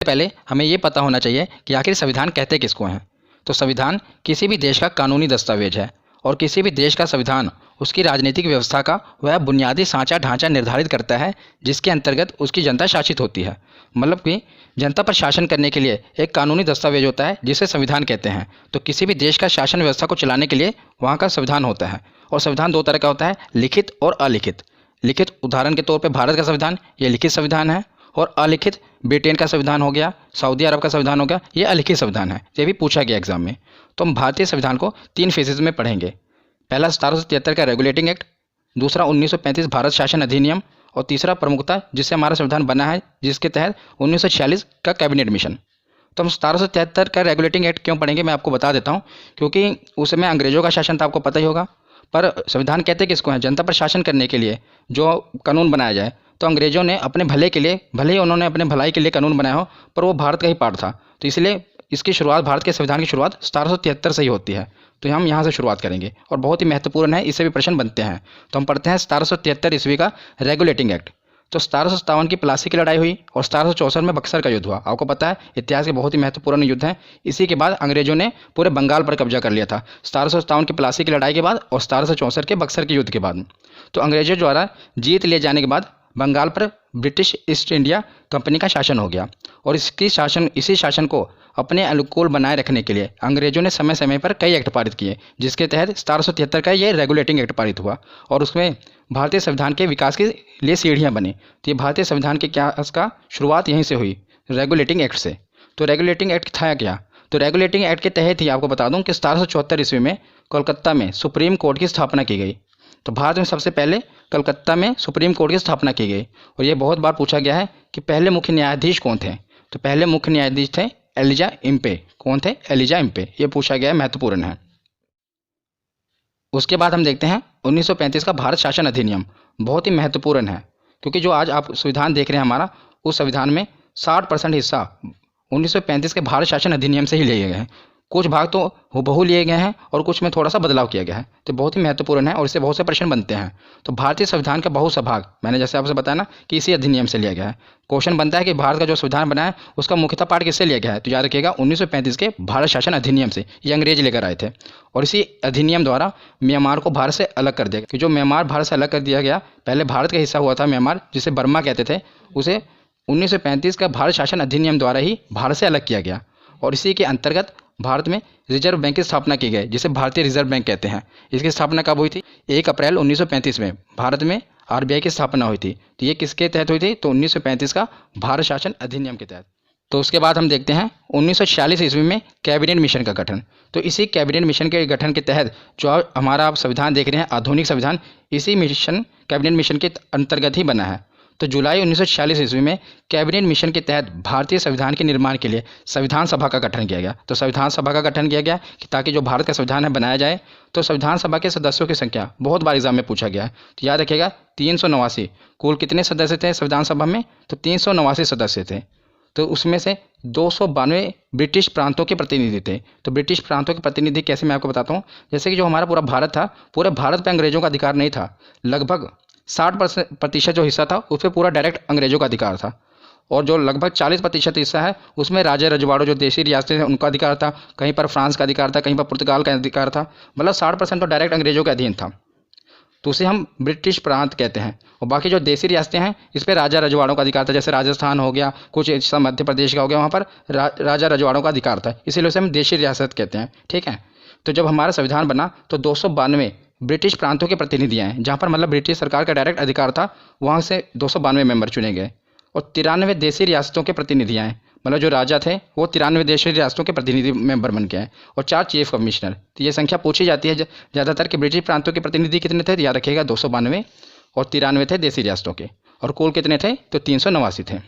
पहले हमें ये पता होना चाहिए कि आखिर संविधान कहते किसको हैं। तो संविधान किसी भी देश का कानूनी दस्तावेज है और किसी भी देश का संविधान उसकी राजनीतिक व्यवस्था का वह बुनियादी सांचा ढांचा निर्धारित करता है जिसके अंतर्गत उसकी जनता शासित होती है। मतलब कि जनता पर शासन करने के लिए एक कानूनी दस्तावेज होता है जिसे संविधान कहते हैं। तो किसी भी देश का शासन व्यवस्था को चलाने के लिए वहाँ का संविधान होता है। और संविधान दो तरह का होता है, लिखित और अलिखित। लिखित उदाहरण के तौर पर भारत का संविधान ये लिखित संविधान है, और अलिखित ब्रिटेन का संविधान हो गया, सऊदी अरब का संविधान हो गया, ये अलिखित संविधान है। ये भी पूछा गया एग्जाम में। तो हम भारतीय संविधान को 3 फेजेज में पढ़ेंगे। पहला 1773 का रेगुलेटिंग एक्ट, दूसरा 1935 भारत शासन अधिनियम, और तीसरा प्रमुखता जिससे हमारा संविधान बना है जिसके तहत 1946 का कैबिनेट मिशन। तो हम 1773 का रेगुलेटिंग एक्ट क्यों पढ़ेंगे मैं आपको बता देता हूँ, क्योंकि उस समय अंग्रेजों का शासन था, आपको पता ही होगा। पर संविधान कहते किसको हैं? जनता पर शासन करने के लिए जो कानून बनाया जाए। तो अंग्रेजों ने अपने भले के लिए, भले ही उन्होंने अपने भलाई के लिए कानून बनाया हो, पर वो भारत का ही पार्ट था। तो इसलिए इसकी शुरुआत, भारत के संविधान की शुरुआत 1773 से ही होती है। तो हम यहाँ से शुरुआत करेंगे और बहुत ही महत्वपूर्ण है, इससे भी प्रश्न बनते हैं। तो हम पढ़ते हैं 1773 ईस्वी का रेगुलेटिंग एक्ट। तो 1757 की प्लासी की लड़ाई हुई और 1764 में बक्सर का युद्ध हुआ। आपको पता है इतिहास के बहुत ही महत्वपूर्ण युद्ध हैं। इसी के बाद अंग्रेजों ने पूरे बंगाल पर कब्जा कर लिया था, 1757 की प्लासी की लड़ाई के बाद और 1764 के बक्सर के युद्ध के बाद। तो अंग्रेजों द्वारा जीत लिए जाने के बाद बंगाल पर ब्रिटिश ईस्ट इंडिया कंपनी का शासन हो गया। और इसी शासन को अपने अनुकूल बनाए रखने के लिए अंग्रेजों ने समय समय पर कई एक्ट पारित किए, जिसके तहत 1773 का ये रेगुलेटिंग एक्ट पारित हुआ और उसमें भारतीय संविधान के विकास के लिए सीढ़ियां बनी। तो ये भारतीय संविधान के का शुरुआत यहीं से हुई, रेगुलेटिंग एक्ट से। तो रेगुलेटिंग एक्ट था क्या? तो रेगुलेटिंग एक्ट के तहत ही आपको बता दूं कि 1774 ईस्वी में कोलकाता में सुप्रीम कोर्ट की स्थापना की गई। तो भारत में सबसे पहले कलकत्ता में सुप्रीम कोर्ट की स्थापना की गई। और ये बहुत बार पूछा गया है कि पहले मुख्य न्यायाधीश कौन थे? तो पहले मुख्य न्यायाधीश थे एलिजा इम्पे। कौन थे? Elijah Impey. ये पूछा गया है, महत्वपूर्ण है। उसके बाद हम देखते हैं 1935 का भारत शासन अधिनियम। बहुत ही महत्वपूर्ण है, क्योंकि जो आज आप संविधान देख रहे हैं हमारा, उस संविधान में 60% हिस्सा 1935 के भारत शासन अधिनियम से ही लिए गए हैं। कुछ भाग तो हूबहू लिए गए हैं और कुछ में थोड़ा सा बदलाव किया गया है। तो बहुत ही महत्वपूर्ण है और इससे बहुत से प्रश्न बनते हैं। तो भारतीय संविधान का बहुत सा भाग, मैंने जैसे आपसे बताया ना, कि इसी अधिनियम से लिया गया है। क्वेश्चन बनता है कि भारत का जो संविधान बना है उसका मुख्यतः पार्ट किससे लिया गया है? तो याद रखिएगा 1935 के भारत शासन अधिनियम से। ये अंग्रेज लेकर आए थे और इसी अधिनियम द्वारा म्यांमार को भारत से अलग कर दिया गया। कि जो म्यांमार भारत से अलग कर दिया गया, पहले भारत का हिस्सा हुआ था म्यांमार, जिसे बर्मा कहते थे, उसे 1935 का भारत शासन अधिनियम द्वारा ही भारत से अलग किया गया। और इसी के अंतर्गत भारत में रिजर्व बैंक की स्थापना की गई, जिसे भारतीय रिजर्व बैंक कहते हैं। इसकी स्थापना कब हुई थी? 1 अप्रैल 1935 में भारत में आरबीआई की स्थापना हुई थी। तो ये किसके तहत हुई थी? तो 1935 का भारत शासन अधिनियम के तहत। तो उसके बाद हम देखते हैं 1946 ईस्वी में कैबिनेट मिशन का गठन। तो इसी कैबिनेट मिशन के गठन के तहत जो हमारा आप संविधान देख रहे हैं, आधुनिक संविधान, इसी मिशन, कैबिनेट मिशन के अंतर्गत ही बना है। तो जुलाई 1946 ईस्वी में कैबिनेट मिशन के तहत भारतीय संविधान के निर्माण के लिए संविधान सभा का गठन किया गया। तो संविधान सभा का गठन किया गया कि ताकि जो भारत का संविधान है बनाया जाए। तो संविधान सभा के सदस्यों की संख्या बहुत बार एग्जाम में पूछा गया है, तो याद रखिएगा 389। कुल कितने सदस्य थे संविधान सभा में? तो 389 सदस्य थे। तो उसमें से 292 ब्रिटिश प्रांतों के प्रतिनिधि थे। तो ब्रिटिश प्रांतों के प्रतिनिधि कैसे, मैं आपको बताता हूँ। जैसे कि जो हमारा पूरा भारत था, पूरे भारत पर अंग्रेजों का अधिकार नहीं था। लगभग 60% जो हिस्सा था उस पर पूरा डायरेक्ट अंग्रेजों का अधिकार था। और जो लगभग 40% हिस्सा है उसमें राजा रजवाड़ों, जो देशी रियासतें हैं, उनका अधिकार था। कहीं पर फ्रांस का अधिकार था, कहीं पर पुर्तगाल का अधिकार था। मतलब 60% तो डायरेक्ट अंग्रेजों के अधीन था। तो उसे हम ब्रिटिश प्रांत कहते हैं। और बाकी जो देशी रियासतें हैं इस पर राजा रजवाड़ों का अधिकार था। जैसे राजस्थान हो गया, कुछ हिस्सा मध्य प्रदेश का हो गया, वहाँ पर राजा रजवाड़ों का अधिकार था, इसीलिए उसे हम देशी रियासत कहते हैं। ठीक है। तो जब हमारा संविधान बना तो 292 ब्रिटिश प्रांतों के प्रतिनिधि आए, जहाँ पर मतलब ब्रिटिश सरकार का डायरेक्ट अधिकार था, वहाँ से 292 मेंबर चुने गए। और 93 देशी रियासतों के प्रतिनिधि आए, मतलब जो राजा थे वो 93 देशी रियासतों के प्रतिनिधि मेंबर बन के आए। और 4 चीफ कमिश्नर। तो ये संख्या पूछी जाती है ज़्यादातर कि ब्रिटिश प्रांतों के प्रतिनिधि कितने थे? याद रखिएगा 292 और 93 थे देशी रियासतों के। और कुल कितने थे? तो 389 थे।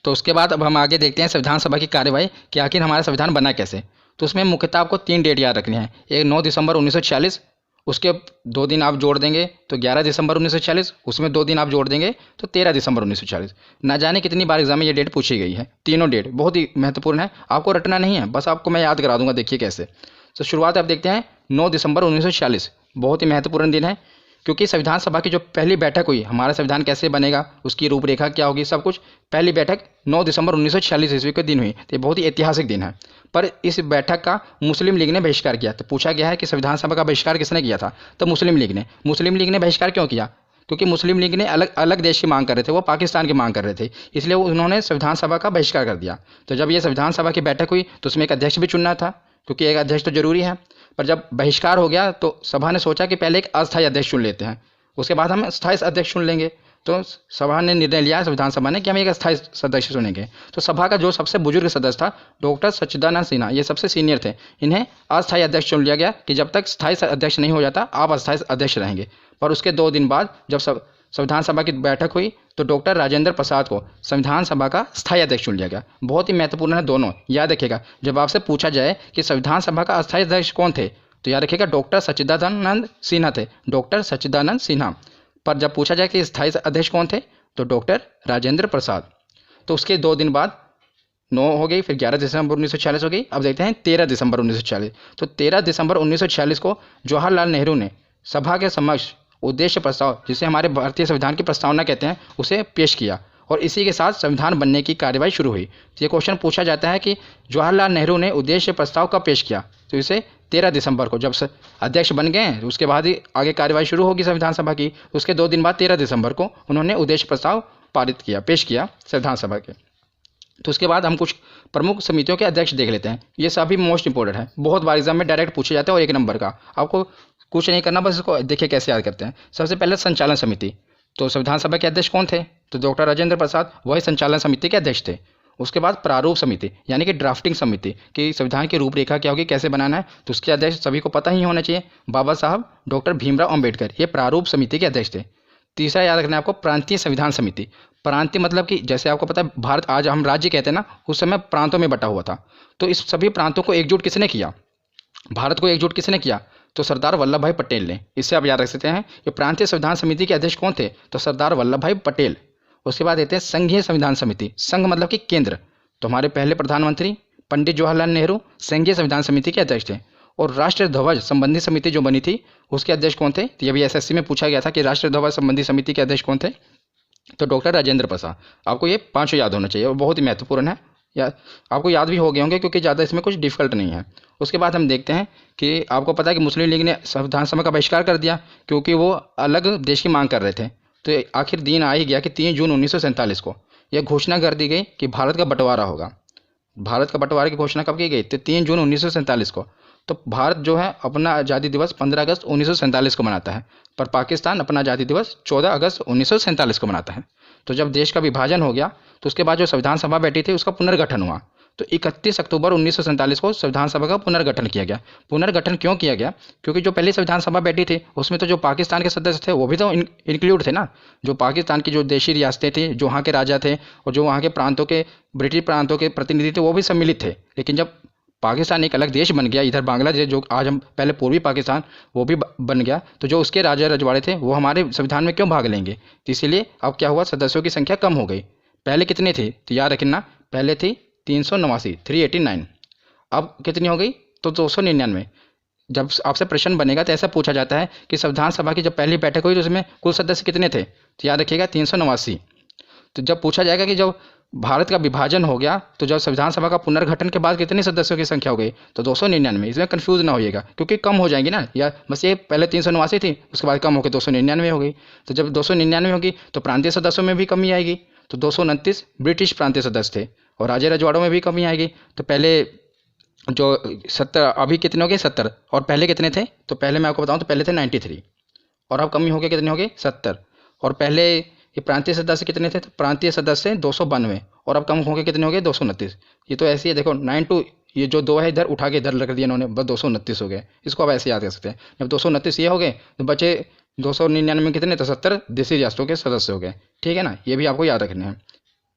तो उसके बाद अब हम आगे देखते हैं संविधान सभा की कार्यवाही कि आखिर हमारा संविधान बना कैसे। तो उसमें मुख्यतः आपको 3 डेट याद रखनी है। एक 9 दिसंबर 1946, उसके 2 दिन आप जोड़ देंगे तो 11 दिसंबर 1946, उसमें 2 दिन आप जोड़ देंगे तो 13 दिसंबर 1946। ना जाने कितनी बार एग्जाम में ये डेट पूछी गई है। तीनों डेट बहुत ही महत्वपूर्ण है, आपको रटना नहीं है, बस आपको मैं याद करा दूंगा। देखिए कैसे। तो शुरुआत आप देखते हैं 9 दिसंबर 1946, बहुत ही महत्वपूर्ण दिन है। क्योंकि संविधान सभा की जो पहली बैठक हुई, हमारा संविधान कैसे बनेगा, उसकी रूपरेखा क्या होगी, सब कुछ, पहली बैठक 9 दिसंबर 1946 ईस्वी के दिन हुई। तो ये बहुत ही ऐतिहासिक दिन है। पर इस बैठक का मुस्लिम लीग ने बहिष्कार किया। तो पूछा गया है कि संविधान सभा का बहिष्कार किसने किया था, तो मुस्लिम लीग ने। मुस्लिम लीग ने बहिष्कार क्यों किया, क्योंकि मुस्लिम लीग ने अलग अलग देश की मांग कर रहे थे, वो पाकिस्तान की मांग कर रहे थे, इसलिए उन्होंने संविधान सभा का बहिष्कार कर दिया। तो जब ये संविधान सभा की बैठक हुई तो उसमें एक अध्यक्ष भी चुनना था, क्योंकि एक अध्यक्ष तो जरूरी है। पर जब बहिष्कार हो गया तो सभा ने सोचा कि पहले एक अस्थायी अध्यक्ष चुन लेते हैं, उसके बाद हम स्थायी अध्यक्ष चुन लेंगे। तो सभा ने निर्णय लिया, संविधान सभा ने, कि हम एक अस्थायी सदस्य चुनेंगे। तो सभा का जो सबसे बुजुर्ग सदस्य था डॉक्टर सच्चिदानंद सिन्हा, ये सबसे सीनियर थे, इन्हें अस्थायी अध्यक्ष चुन लिया गया कि जब तक स्थायी अध्यक्ष नहीं हो जाता आप अस्थायी अध्यक्ष रहेंगे। पर उसके 2 दिन बाद जब संविधान सभा की बैठक हुई तो डॉक्टर राजेंद्र प्रसाद को संविधान सभा का स्थायी अध्यक्ष चुन लिया गया। बहुत ही महत्वपूर्ण है दोनों, याद रखिएगा। जब आपसे पूछा जाए कि संविधान सभा का अस्थायी अध्यक्ष कौन थे, तो याद रखिएगा डॉक्टर सच्चिदानंद सिन्हा थे, डॉक्टर सच्चिदानंद सिन्हा। पर जब पूछा जाए कि स्थायी अध्यक्ष कौन थे, तो डॉक्टर राजेंद्र प्रसाद। तो उसके 2 दिन बाद 9 हो गई, फिर 11 दिसंबर 1946 हो गई। अब देखते हैं 13 दिसंबर 1946। तो 13 दिसंबर 1946 को जवाहरलाल नेहरू ने सभा के समक्ष उद्देश्य प्रस्ताव, जिसे हमारे भारतीय संविधान की प्रस्तावना कहते हैं, उसे पेश किया और इसी के साथ संविधान बनने की कार्यवाही शुरू हुई। तो ये क्वेश्चन पूछा जाता है कि जवाहरलाल नेहरू ने उद्देश्य प्रस्ताव कब पेश किया, तो इसे 13 दिसंबर को, जब अध्यक्ष बन गए उसके बाद ही आगे कार्यवाही शुरू होगी संविधान सभा की। उसके 2 दिन बाद 13 दिसंबर को उन्होंने उद्देश्य प्रस्ताव पारित किया, पेश किया संविधान सभा के। तो उसके बाद हम कुछ प्रमुख समितियों के अध्यक्ष देख लेते हैं। ये सभी मोस्ट इंपॉर्टेंट है, बहुत बार एग्जाम में डायरेक्ट पूछे जाते हैं और 1 नंबर का, आपको कुछ नहीं करना, बस इसको देखिए कैसे याद करते हैं। सबसे पहले संचालन समिति। तो संविधान सभा के अध्यक्ष कौन थे, तो डॉक्टर राजेंद्र प्रसाद, वही संचालन समिति के अध्यक्ष थे। उसके बाद प्रारूप समिति, यानी कि ड्राफ्टिंग समिति, कि संविधान की रूपरेखा क्या होगी, कैसे बनाना है, तो उसके अध्यक्ष सभी को पता ही होना चाहिए, बाबा साहब डॉक्टर भीमराव अंबेडकर, ये प्रारूप समिति के अध्यक्ष थे। तीसरा याद रखना है आपको, प्रांतीय संविधान समिति। प्रांतीय मतलब कि जैसे आपको पता है भारत, आज हम राज्य कहते हैं ना, उस समय प्रांतों में बटा हुआ था। तो इस सभी प्रांतों को एकजुट किसने किया, भारत को एकजुट किसने किया, तो सरदार वल्लभ भाई पटेल ने। इससे आप याद रख सकते हैं। ये प्रांतीय संविधान समिति के अध्यक्ष कौन थे, तो सरदार वल्लभ भाई पटेल। उसके बाद देते हैं संघीय संविधान समिति। संघ मतलब कि केंद्र, तो हमारे पहले प्रधानमंत्री पंडित जवाहरलाल नेहरू संघीय संविधान समिति के अध्यक्ष थे। और राष्ट्रीय ध्वज संबंधी समिति जो बनी थी, उसके अध्यक्ष कौन थे, तो ये भी एसएससी में पूछा गया था कि राष्ट्रीय ध्वज संबंधी समिति के अध्यक्ष कौन थे, तो डॉक्टर राजेंद्र प्रसाद। आपको ये 5 याद होना चाहिए और बहुत ही महत्वपूर्ण है, या आपको याद भी हो गए होंगे क्योंकि ज़्यादा इसमें कुछ डिफिकल्ट नहीं है। उसके बाद हम देखते हैं कि आपको पता है कि मुस्लिम लीग ने संविधान सभा का बहिष्कार कर दिया क्योंकि वो अलग देश की मांग कर रहे थे। तो आखिर दिन आ ही गया कि 3 जून 1947 को यह घोषणा कर दी गई कि भारत का बंटवारा होगा। भारत का बंटवारे की घोषणा कब की गई, तो 3 जून 1947 को। तो भारत जो है अपना आज़ादी दिवस 15 अगस्त 1947 को मनाता है, पर पाकिस्तान अपना आज़ादी दिवस 14 अगस्त 1947 को मनाता है। तो जब देश का विभाजन हो गया तो उसके बाद जो संविधान सभा बैठी थी उसका पुनर्गठन हुआ। तो 31 अक्टूबर 1947 को संविधान सभा का पुनर्गठन किया गया। पुनर्गठन क्यों किया गया, क्योंकि जो पहली संविधान सभा बैठी थी उसमें तो जो पाकिस्तान के सदस्य थे वो भी तो इंक्लूड थे ना। जो पाकिस्तान की जो देशी रियासतें थी, जो वहाँ के राजा थे और जो वहाँ के प्रांतों के, ब्रिटिश प्रांतों के प्रतिनिधि थे, वो भी सम्मिलित थे। लेकिन जब पाकिस्तान एक अलग देश बन गया, इधर बांग्लादेश जो आज हम पहले पूर्वी पाकिस्तान, वो भी बन गया, तो जो उसके राजा रजवाड़े थे वो हमारे संविधान में क्यों भाग लेंगे। तो इसीलिए अब क्या हुआ, सदस्यों की संख्या कम हो गई। पहले कितने थे, तो याद रखना, पहले थी 389, 389। अब कितनी हो गई, तो 299। जब आपसे प्रश्न बनेगा तो ऐसा पूछा जाता है कि संविधान सभा की जब पहली बैठक हुई तो उसमें कुल सदस्य कितने थे, तो याद रखिएगा 389। तो जब पूछा जाएगा कि जब भारत का विभाजन हो गया तो जब संविधान सभा का पुनर्गठन के बाद कितने सदस्यों की संख्या हो गई, तो 299। इसमें कंफ्यूज ना होइएगा क्योंकि कम हो जाएंगी ना, या बस ये पहले 389 थी, उसके बाद कम होकर 299 हो गई। तो जब 299 होगी तो प्रांतीय सदस्यों में भी कमी आएगी, तो 229 ब्रिटिश प्रांतीय सदस्य थे और राजे रजवाड़ों में भी कमी आएगी। तो पहले जो 70, अभी कितने हो गए 70, और पहले कितने थे, तो पहले मैं आपको बताऊँ तो पहले थे 93, और अब कमी हो गए कितने हो गए 70। और पहले ये प्रांतीय सदस्य कितने थे, तो प्रांतीय सदस्य 292, और अब कम हो गए कितने हो गए 229। ये तो ऐसे ही है, देखो 92, ये जो 2 है इधर उठा के इधर रख दिया इन्होंने, बस 229 हो गए। इसको आप ऐसे याद कर सकते हैं। जब 229 ये हो गए तो बचे 299 में कितने, तो 70 देशी रियासतों के सदस्य हो गए। ठीक है ना, ये भी आपको याद रखने हैं।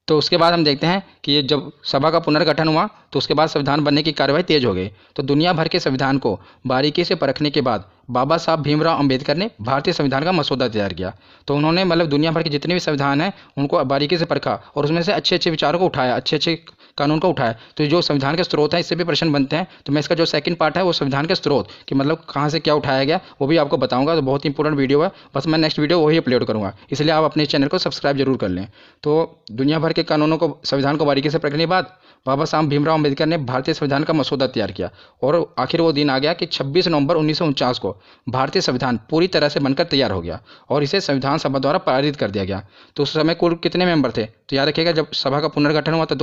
तो उसके बाद हम देखते हैं कि ये जब सभा का पुनर्गठन हुआ तो उसके बाद संविधान बनने की कार्यवाही तेज हो गई। तो दुनिया भर के संविधान को बारीकी से परखने के बाद बाबा साहब भीमराव अंबेडकर ने भारतीय संविधान का मसौदा तैयार किया। तो उन्होंने मतलब दुनिया भर के जितने भी संविधान हैं उनको बारीकी से परखा और उसमें से अच्छे अच्छे विचारों को उठाया, अच्छे अच्छे कानून को उठाया। तो जो संविधान के स्रोत हैं इससे भी प्रश्न बनते हैं। तो मैं इसका जो सेकंड पार्ट है वो संविधान के स्रोत कि मतलब कहाँ से क्या उठाया गया वो भी आपको बताऊंगा। तो बहुत ही इंपॉर्टेंट वीडियो है, बस मैं नेक्स्ट वीडियो वही अपलोड करूँगा, इसलिए आप अपने चैनल को सब्सक्राइब जरूर कर लें। तो दुनिया भर के कानूनों को, संविधान को बारीकी से पढ़ने के बाद बाबा साहब भीमराव अम्बेडकर ने भारतीय संविधान का मसौदा तैयार किया और आखिर वो दिन आ गया कि 26 नवंबर 1949 को भारतीय संविधान पूरी तरह से बनकर तैयार हो गया और इसे संविधान सभा द्वारा पारित कर दिया गया। तो उस समय कुल कितने मेंबर थे? तो याद रखिएगा, जब सभा का पुनर्गठन हुआ तो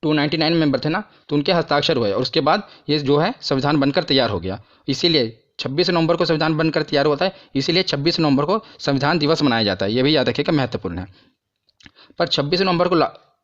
299 मेंबर थे ना, तो उनके हस्ताक्षर हुए और उसके बाद ये जो है संविधान बनकर तैयार हो गया। इसीलिए 26 नवंबर को संविधान बनकर तैयार होता है, इसीलिए 26 नवंबर को संविधान दिवस मनाया जाता है। ये भी याद रखिएगा, महत्वपूर्ण है। पर 26 नवंबर को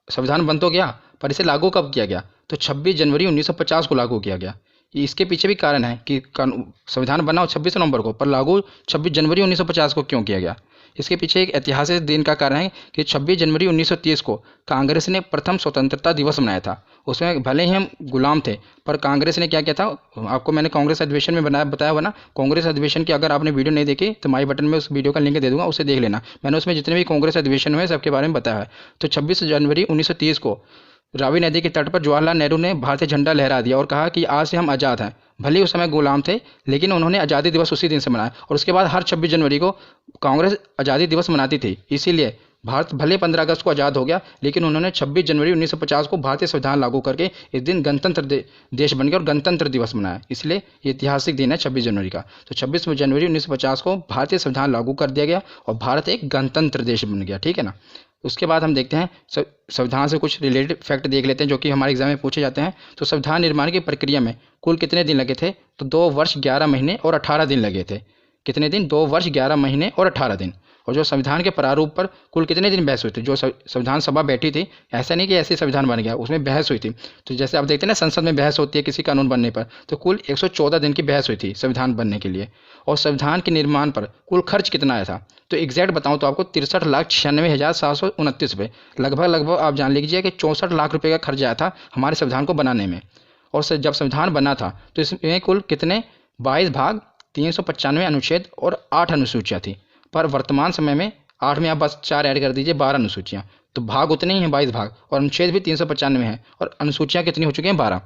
संविधान बन तो गया, पर इसे लागू कब किया गया? तो 26 जनवरी 1950 को लागू किया गया। इसके पीछे भी कारण है कि संविधान बना 26 नवंबर को, पर लागू 26 जनवरी 1950 को क्यों किया गया। इसके पीछे एक ऐतिहासिक दिन का कारण है कि 26 जनवरी 1930 को कांग्रेस ने प्रथम स्वतंत्रता दिवस मनाया था। उसमें भले ही हम गुलाम थे, पर कांग्रेस ने क्या किया था, आपको मैंने कांग्रेस अधिवेशन में बताया हुआ ना। कांग्रेस अधिवेशन की अगर आपने वीडियो नहीं देखी तो माई बटन में उस वीडियो का लिंक दे दूंगा, उसे देख लेना। मैंने उसमें जितने भी कांग्रेस अधिवेशन हुए सबके बारे में बताया है। तो 26 जनवरी 1930 को रावी नदी के तट पर जवाहरलाल नेहरू ने भारतीय झंडा लहरा दिया और कहा कि आज से हम आज़ाद हैं। भले ही उस समय गुलाम थे, लेकिन उन्होंने आज़ादी दिवस उसी दिन से मनाया और उसके बाद हर 26 जनवरी को कांग्रेस आज़ादी दिवस मनाती थी। इसीलिए भारत भले 15 अगस्त को आज़ाद हो गया, लेकिन उन्होंने 26 जनवरी 1950 को भारतीय संविधान लागू करके इस दिन गणतंत्र देश बन गया और गणतंत्र दिवस मनाया। इसलिए ये ऐतिहासिक दिन है 26 जनवरी का। तो 26 जनवरी 1950 को भारतीय संविधान लागू कर दिया गया और भारत एक गणतंत्र देश बन गया। ठीक है ना। उसके बाद हम देखते हैं संविधान से कुछ रिलेटेड फैक्ट देख लेते हैं जो कि हमारे एग्जाम में पूछे जाते हैं। तो संविधान निर्माण की प्रक्रिया में कुल कितने दिन लगे थे? तो 2 वर्ष 11 महीने और 18 दिन लगे थे। कितने दिन? 2 वर्ष 11 महीने और 18 दिन। और जो संविधान के प्रारूप पर कुल कितने दिन बहस हुई थी? जो संविधान सभा बैठी थी, ऐसा नहीं कि ऐसे संविधान बन गया, उसमें बहस हुई थी। तो जैसे आप देखते हैं ना, संसद में बहस होती है किसी कानून बनने पर, तो कुल 114 दिन की बहस हुई थी संविधान बनने के लिए। और संविधान के निर्माण पर कुल खर्च कितना आया था? तो एग्जैक्ट बताऊं तो आपको 63,96,729 रुपये, लगभग आप जान लीजिए कि 64 लाख रुपये का खर्च आया था हमारे संविधान को बनाने में। और जब संविधान बना था तो इसमें कुल कितने 22 भाग, 395 अनुच्छेद और 8 अनुसूचियाँ थी। पर वर्तमान समय में 8 में आप बस 4 ऐड कर दीजिए, 12 अनुसूचियाँ। तो भाग उतने ही हैं, 22 भाग, और अनुच्छेद भी 395 हैं और अनुसूचियाँ कितनी हो चुकी हैं? 12।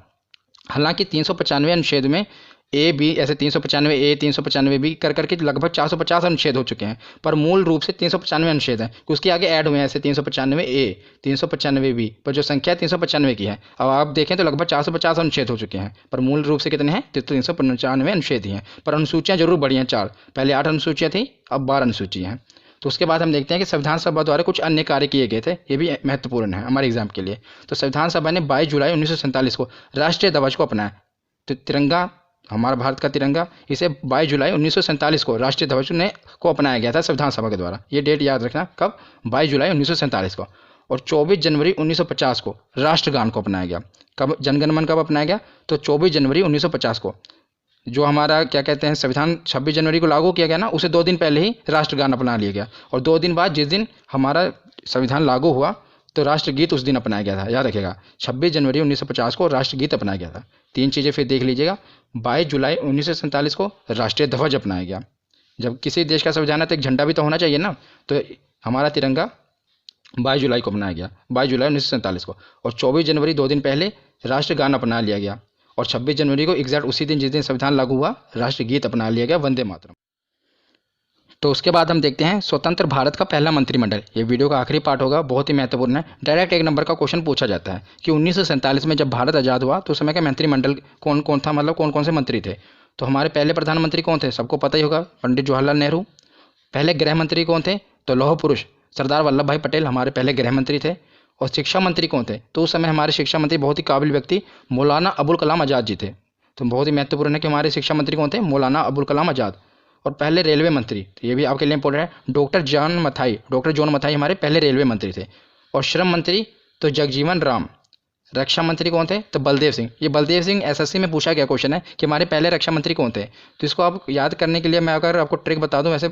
हालांकि 395 अनुच्छेद में ए बी ऐसे 395 ए 395 बी कर करके लगभग 450 अनुच्छेद हो चुके हैं, पर मूल रूप से 395 अनुच्छेद हैं। उसके आगे ऐड हुए हैं ऐसे 395 ए 395 बी, पर जो संख्या 395 की है। अब आप देखें तो लगभग 450 अनुच्छेद हो चुके हैं, पर मूल रूप से कितने हैं? 395 अनुच्छेद ही हैं। पर अनुसूचियाँ जरूर बढ़ी हैं 4, पहले 8 अनुसूचियाँ थी, अब 12 अनुसूचियाँ हैं। तो उसके बाद हम देखते हैं कि संविधान सभा द्वारा कुछ अन्य कार्य किए गए थे, ये भी महत्वपूर्ण है हमारे एग्जाम के लिए। तो संविधान सभा ने 22 जुलाई 1947 को राष्ट्रीय ध्वज को अपनाया। तो तिरंगा, हमारा भारत का तिरंगा, इसे 22 जुलाई 1947 को राष्ट्रीय ध्वज को अपनाया गया था संविधान सभा के द्वारा। ये डेट याद रखना, कब? 22 जुलाई 1947 को। और 24 जनवरी 1950 को राष्ट्रगान को अपनाया गया। कब जनगण मन कब अपनाया गया? तो 24 जनवरी 1950 को। जो हमारा क्या कहते हैं संविधान 26 जनवरी को लागू किया गया ना, उसे 2 दिन पहले ही राष्ट्रगान अपना लिया गया। और 2 दिन बाद जिस दिन हमारा संविधान लागू हुआ तो राष्ट्रगीत उस दिन अपनाया गया था। याद रखिएगा, 26 जनवरी 1950 को राष्ट्रगीत अपनाया गया था। 3 चीज़ें फिर देख लीजिएगा। 22 जुलाई 1947 को राष्ट्रीय ध्वज अपनाया गया। जब किसी देश का संविधान है तो एक झंडा भी तो होना चाहिए ना, तो हमारा तिरंगा 22 जुलाई को अपनाया गया, 22 जुलाई 1947 को। और 24 जनवरी 2 दिन पहले राष्ट्रगान अपना लिया गया। और 26 जनवरी को एग्जैक्ट उसी दिन जिस दिन संविधान लागू हुआ राष्ट्रगीत अपना लिया गया, वंदे मातरम। तो उसके बाद हम देखते हैं स्वतंत्र भारत का पहला मंत्रिमंडल। ये वीडियो का आखिरी पार्ट होगा, बहुत ही महत्वपूर्ण है। डायरेक्ट 1 नंबर का क्वेश्चन पूछा जाता है कि 1947 में जब भारत आज़ाद हुआ तो उस समय का मंत्रिमंडल कौन कौन था, मतलब कौन कौन से मंत्री थे। तो हमारे पहले प्रधानमंत्री कौन थे? सबको पता ही होगा, पंडित जवाहरलाल नेहरू। पहले गृह मंत्री कौन थे? तो लौह पुरुष सरदार वल्लभ भाई पटेल हमारे पहले गृह मंत्री थे। और शिक्षा मंत्री कौन थे? तो उस समय हमारे शिक्षा मंत्री बहुत ही काबिल व्यक्ति मौलाना अबुल कलाम आज़ाद जी थे। तो बहुत ही महत्वपूर्ण है कि हमारे शिक्षा मंत्री कौन थे? मौलाना अबुल कलाम आज़ाद। और पहले रेलवे मंत्री, तो ये भी आपके लिए इंपॉर्टेंट है, डॉक्टर जॉन मथाई हमारे पहले रेलवे मंत्री थे। और श्रम मंत्री तो जगजीवन राम। रक्षा मंत्री कौन थे? तो बलदेव सिंह। ये बलदेव सिंह एसएससी में पूछा गया क्वेश्चन है कि हमारे पहले रक्षा मंत्री कौन थे। तो इसको आप याद करने के लिए मैं अगर आपको ट्रिक बता दूं, वैसे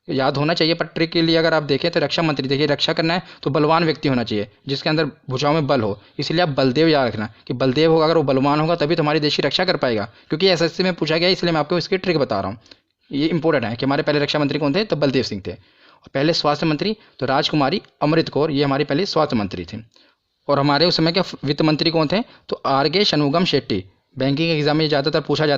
याद होना चाहिए, पर ट्रिक के लिए अगर आप देखें तो रक्षा मंत्री, देखिए रक्षा करना है तो बलवान व्यक्ति होना चाहिए जिसके अंदर भुजाओं में बल हो, इसलिए आप बलदेव याद रखना कि बलदेव होगा, अगर वो बलवान होगा तभी तो हमारी देश की रक्षा कर पाएगा, क्योंकि एसएससी में पूछा गया, इसलिए मैं आपको इसकी ट्रिक बता रहा हूँ। ये इंपॉर्टेंट है कि हमारे पहले रक्षा मंत्री कौन थे? तो बलदेव सिंह थे। और पहले स्वास्थ्य मंत्री तो राजकुमारी अमृत कौर, ये हमारी पहले स्वास्थ्य मंत्री थी। और हमारे उस समय के वित्त मंत्री कौन थे? तो आर के शनमुगम शेट्टी। बैंकिंग एग्जाम में ज़्यादातर पूछा जाता